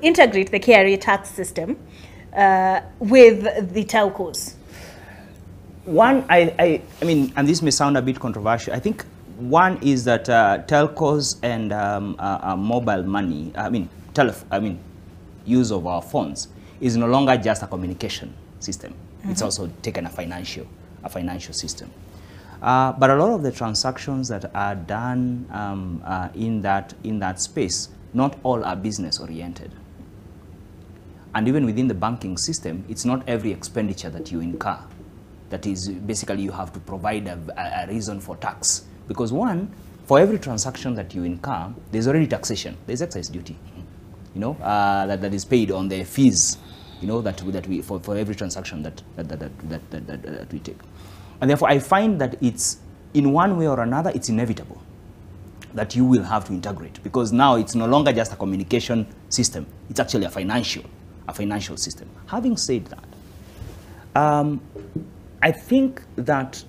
integrate the KRA tax system with the telcos? One, I mean, and this may sound a bit controversial, I think one is that telcos and mobile money, use of our phones is no longer just a communication system. Mm-hmm. It's also taken a financial system. But a lot of the transactions that are done in that space, not all are business oriented. And even within the banking system, it's not every expenditure that you incur. That is, basically you have to provide a reason for tax. Because one, for every transaction that you incur, there's already taxation. There's excise duty, you know, that is paid on the fees, you know, that we for every transaction that we take. And therefore, I find that it's, in one way or another, it's inevitable that you will have to integrate, because now it's no longer just a communication system. It's actually a financial system. Having said that, I think that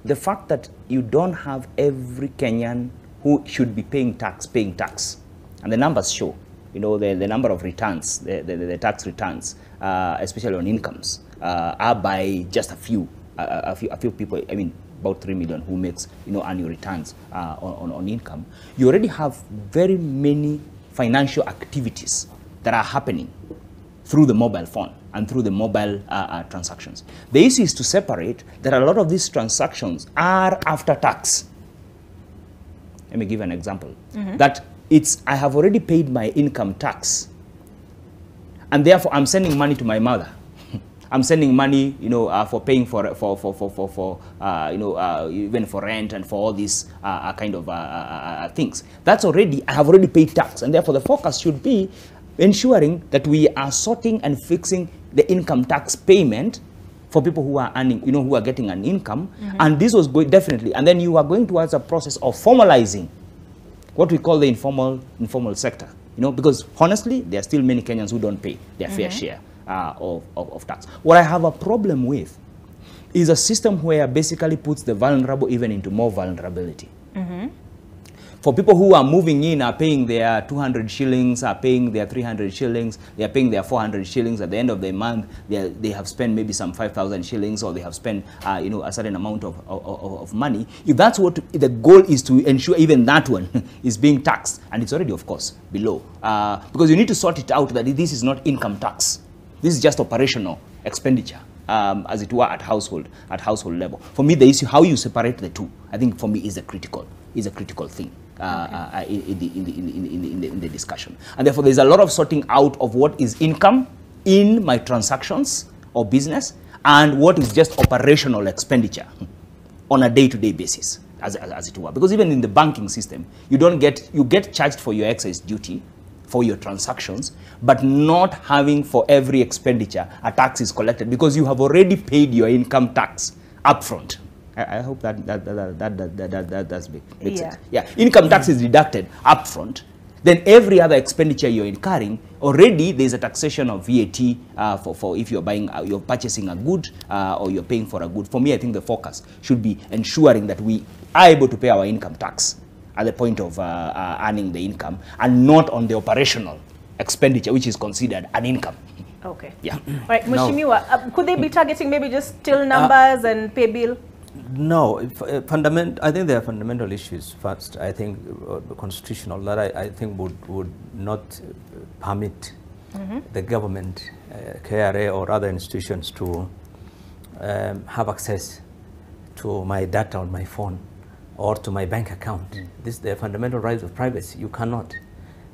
the fact that you don't have every Kenyan who should be paying tax, and the numbers show, you know, the number of returns, the tax returns, especially on incomes, are by just a few people. I mean, about 3 million who makes, you know, annual returns on income. You already have very many financial activities that are happening through the mobile phone and through the mobile transactions. The issue is to separate that a lot of these transactions are after tax. Let me give an example. Mm-hmm. That I have already paid my income tax, and therefore I'm sending money to my mother. I'm sending money, you know, for paying for you know, even for rent and for all these kind of things. That's already, I have already paid tax, and therefore the focus should be ensuring that we are sorting and fixing the income tax payment for people who are earning, you know, who are getting an income. Mm-hmm. And this was going definitely, and then you are going towards a process of formalizing what we call the informal sector, you know, because honestly, there are still many Kenyans who don't pay their fair share of tax. What I have a problem with is a system where basically puts the vulnerable even into more vulnerability. Mm-hmm. For people who are moving in, are paying their 200 shillings, are paying their 300 shillings, they are paying their 400 shillings. At the end of the month, they have spent maybe some 5,000 shillings, or they have spent you know, a certain amount of money. If that's what the goal is, to ensure even that one is being taxed, and it's already, of course, below, because you need to sort it out that this is not income tax. This is just operational expenditure, as it were, at household level. For me, the issue how you separate the two, I think, for me, is a critical thing. In the discussion, and therefore there's a lot of sorting out of what is income in my transactions or business and what is just operational expenditure on a day-to-day basis, as it were. Because even in the banking system, you get charged for your excise duty for your transactions, but not having for every expenditure a tax is collected, because you have already paid your income tax upfront. I hope that does make sense. Yeah, income tax is deducted upfront. Then every other expenditure you're incurring, already there's a taxation of VAT for if you're you're purchasing a good or you're paying for a good. For me, I think the focus should be ensuring that we are able to pay our income tax at the point of earning the income, and not on the operational expenditure, which is considered an income. Okay. Yeah. All right, Mheshimiwa, could they be targeting maybe just till numbers and pay bill? No, I think there are fundamental issues. First, I think constitutional, that I think would not permit the government, KRA or other institutions to have access to my data on my phone or to my bank account. This is the fundamental rights of privacy. You cannot.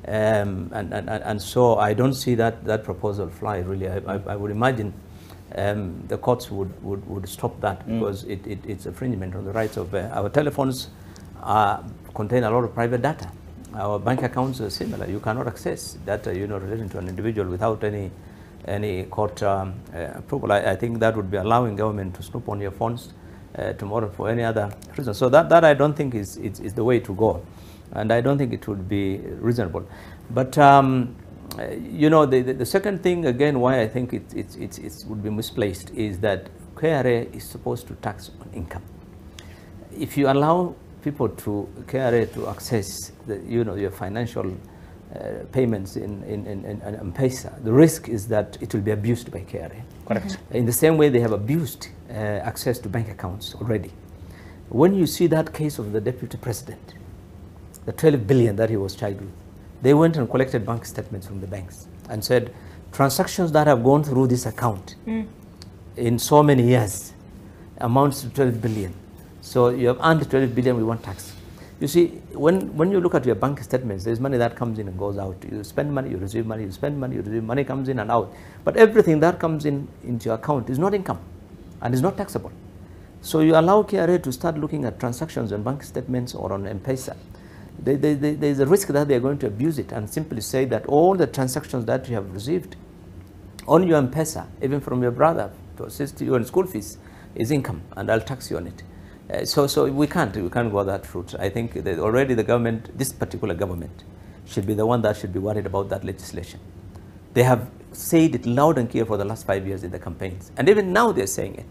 And so I don't see that proposal fly, really. I would imagine the courts would stop that, because it's infringement on the rights of our telephones contain a lot of private data. Our bank accounts are similar. You cannot access data, you know, relating to an individual without any court approval. I think that would be allowing government to snoop on your phones tomorrow for any other reason. So that I don't think is the way to go, and I don't think it would be reasonable. But you know, the second thing, again, why I think it would be misplaced is that KRA is supposed to tax on income. If you allow people KRA to access your financial payments in M-Pesa, the risk is that it will be abused by KRA. Correct. In the same way they have abused access to bank accounts already. When you see that case of the deputy president, the 12 billion that he was charged with, they went and collected bank statements from the banks and said, transactions that have gone through this account in so many years amounts to 12 billion. So you have earned 12 billion, we want tax. You see, when you look at your bank statements, there's money that comes in and goes out. You spend money, you receive money, you spend money, you receive money, comes in and out. But everything that comes in into your account is not income and is not taxable. So you allow KRA to start looking at transactions on bank statements or on M-Pesa. There's a risk that they're going to abuse it and simply say that all the transactions that you have received on your M-Pesa, even from your brother to assist you on school fees, is income and I'll tax you on it. So we can't go that route. I think that already the government, this particular government, should be the one that should be worried about that legislation. They have said it loud and clear for the last 5 years in the campaigns. And even now they're saying it,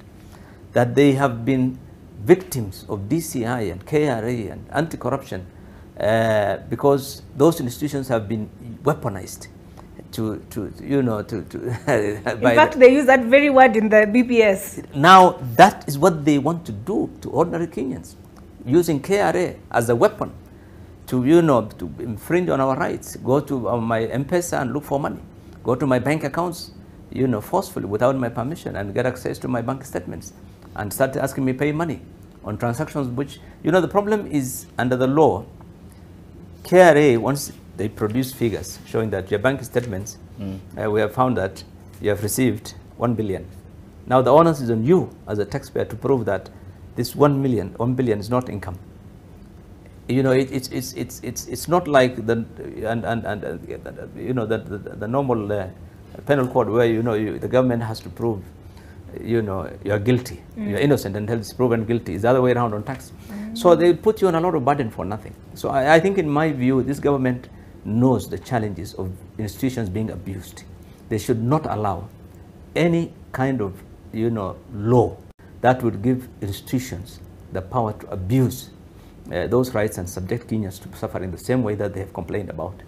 that they have been victims of DCI and KRA and anti-corruption because those institutions have been weaponized in fact, they use that very word in the BPS. Now, that is what they want to do to ordinary Kenyans, using KRA as a weapon to, to infringe on our rights. Go to my M-Pesa and look for money. Go to my bank accounts, forcefully without my permission and get access to my bank statements and start asking me pay money on transactions which, the problem is under the law, KRA, once they produce figures showing that your bank statements, we have found that you have received 1 billion. Now the onus is on you as a taxpayer to prove that this 1 billion is not income. It's not like the the normal penal code where the government has to prove you're guilty, you're innocent until it's proven guilty. It's the other way around on tax. So they put you on a lot of burden for nothing. So I think in my view, this government knows the challenges of institutions being abused. They should not allow any kind of law that would give institutions the power to abuse those rights and subject Kenyans to suffering the same way that they have complained about.